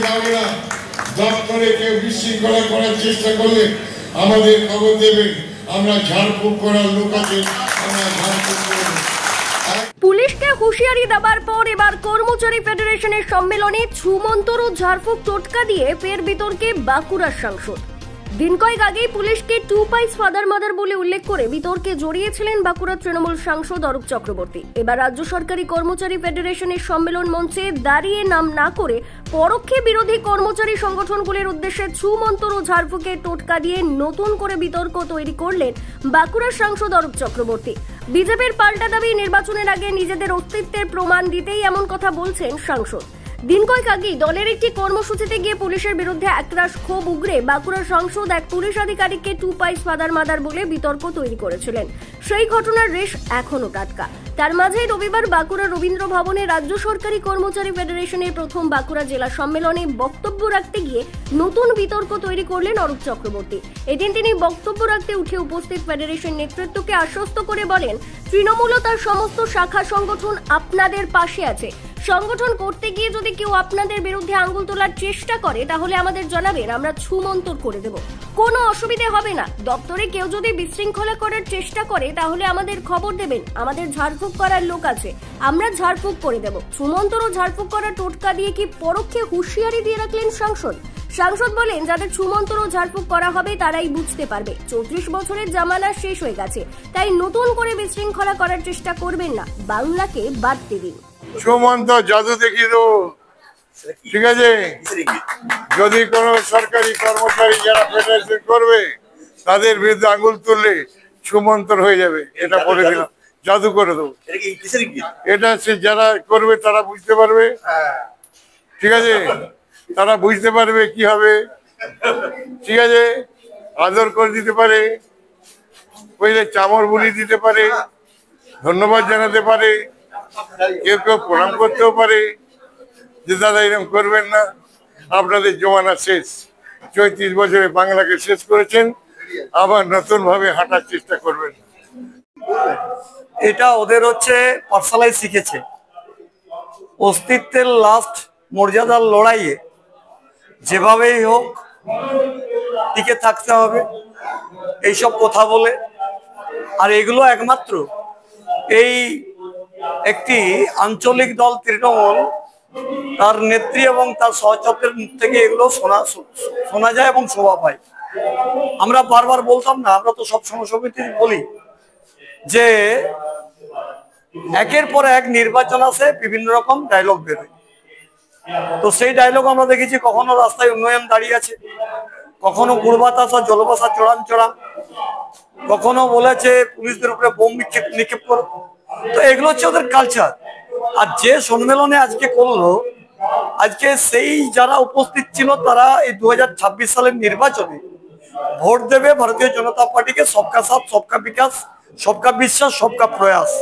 যাবে না। দপ্তরে কেউ বিশৃঙ্খলা করার চেষ্টা করলে আমাদের খবর দেবেন, আমরা ঝাড়ফুঁক করার লোক আছে, আমরা ঝাড়ফুঁক করব। পুলিশকে হুঁশিয়ারি দেবার পর এবার কর্মচারী ফেডারেশনের সম্মেলনে ছুমন্তর ও ঝাড়ফুঁক টোটকা দিয়ে ফের বিতর্কে বাঁকুড়ার সাংসদ। দিন কয়েক আগেই পুলিশকে টু পাইস ফাদার মাদার বলে উল্লেখ করে বিতর্কে জড়িয়েছিলেন বাঁকুড়ার তৃণমূল সাংসদ অরূপ চক্রবর্তী। এবার রাজ্য সরকারি কর্মচারী ফেডারেশনের সম্মেলন মঞ্চে দাঁড়িয়ে নাম না করে পরোক্ষে বিরোধী কর্মচারী সংগঠনগুলির উদ্দেশ্যে ছুমন্তর ও ঝাড়ফুঁকের টোটকা দিয়ে নতুন করে বিতর্ক তৈরি করলেন বাঁকুড়ার সাংসদ অরূপ চক্রবর্তী। বিজেপির পাল্টা দাবি, নির্বাচনের আগে নিজেদের অস্তিত্বের প্রমাণ দিতেই এমন কথা বলছেন সাংসদ। দিন কয়েক আগেই দলের একটি কর্মসূচিতে গিয়ে পুলিশের বিরুদ্ধে একরাশ ক্ষোভ উগরে বাঁকুড়ার সাংসদ এক পুলিশ আধিকারিককে টু পাইস ফাদার মাদার বলে বিতর্ক তৈরি করেছিলেন। সেই ঘটনার রেশ এখনো টাটকা। তার মাঝেই রবিবার বাঁকুড়া রবীন্দ্র ভবনে রাজ্য সরকারি কর্মচারী ফেডারেশনের প্রথম বাঁকুড়া জেলা সম্মেলনে বক্তব্য রাখতে গিয়ে নতুন বিতর্ক তৈরি করলেন অরূপ চক্রবর্তী। এদিন তিনি বক্তব্য রাখতে উঠে উপস্থিত ফেডারেশন নেতৃত্বকে আশ্বস্ত করে বলেন, তৃণমূল ও তার সমস্ত শাখা সংগঠন আপনাদের পাশে আছে। সংগঠন করতে গিয়ে যদি কেউ আপনাদের বিরুদ্ধে আঙ্গুল তোলার চেষ্টা করে তাহলে আমাদের জানাবেন, আমরা ছুমন্তর করে দেব, কোনো অসুবিধে হবে না। দপ্তরে কেউ যদি বিশৃঙ্খলা করার চেষ্টা করে তাহলে আমাদের খবর দেবেন, আমাদের ঝাড়ফুঁক করার লোক আছে, আমরা ঝাড়ফুঁক করে দেব। ছুমন্তর ও ঝাড়ফুঁক করার টোটকা দিয়ে কি পরোক্ষে হুঁশিয়ারি দিয়ে রাখলেন সাংসদ। সাংসদ বলেন, যাদের ছুমন্তর ও ঝাড়ফুঁক করা হবে তারাই বুঝতে পারবে 34 বছরের জামানা শেষ হয়ে গেছে, তাই নতুন করে বিশৃঙ্খলা করার চেষ্টা করবেন না, বাংলাকে বাড়তে দিন। সুমন্ত জাদু দেখিয়ে দেবো, ঠিক আছে? যদি কোনো সরকারি কর্মচারী যারা ফেডারেশন করবে তাদের বিরুদ্ধে আঙুল তুললে সুমন্তর হয়ে যাবে, এটা বলে দিলাম, জাদু করে দেবো। এটা সে যারা করবে তারা বুঝতে পারবে, ঠিক আছে? তারা বুঝতে পারবে কি হবে, ঠিক আছে? আদর করে দিতে পারে, পয়লে চামড় বুলি দিতে পারে, ধন্যবাদ জানাতে পারে, কেউ কেউ প্রণাম করতেও পারে যে দাদা এরকম করবেন না, আপনাদের জমানা শেষ। 34 বছরে বাংলাকে শেষ করেছেন, আবার নতুন ভাবে হাঁটার চেষ্টা করবেন। এটা ওদের হচ্ছে পার্সোনালাইজ শিখেছে। অস্তিত্বের লাস্ট মর্যাদার লড়াইয়ে যেভাবেই হোক টিকে থাকতে হবে এইসব কথা বলে। আর এগুলো একমাত্র এই একটি আঞ্চলিক দল তৃণমূল, তার নেত্রী এবং তার সহচরদের মুখ থেকে এগুলো শোনা যায় এবং শোভা পায়। আমরা বারবার বলতাম না, আমরা তো সব সমিতি বলি যে একের পর এক নির্বাচন আসে, বিভিন্ন রকম ডায়লগ বেরোয়। তো সেই ডায়লগ আমরা দেখেছি, কখনো রাস্তায় উন্নয়ন দাঁড়িয়ে আছে, কখনো গুড়বাতাসা জলবাসা চড়ান চড়ান, কখনো বলেছে পুলিশদের উপরে বোম নিক্ষেপ করো। তো এগুলো হচ্ছে ওদের কালচার। আর যে সম্মেলনে আজকে করলো, আজকে সেই যারা উপস্থিত ছিল তারা এই 2026 সালের নির্বাচনে ভোট দেবে ভারতীয় জনতা পার্টিকে। সবকা সাথ, সবকা বিকাশ, সবকা বিশ্বাস, সবকা প্রয়াস।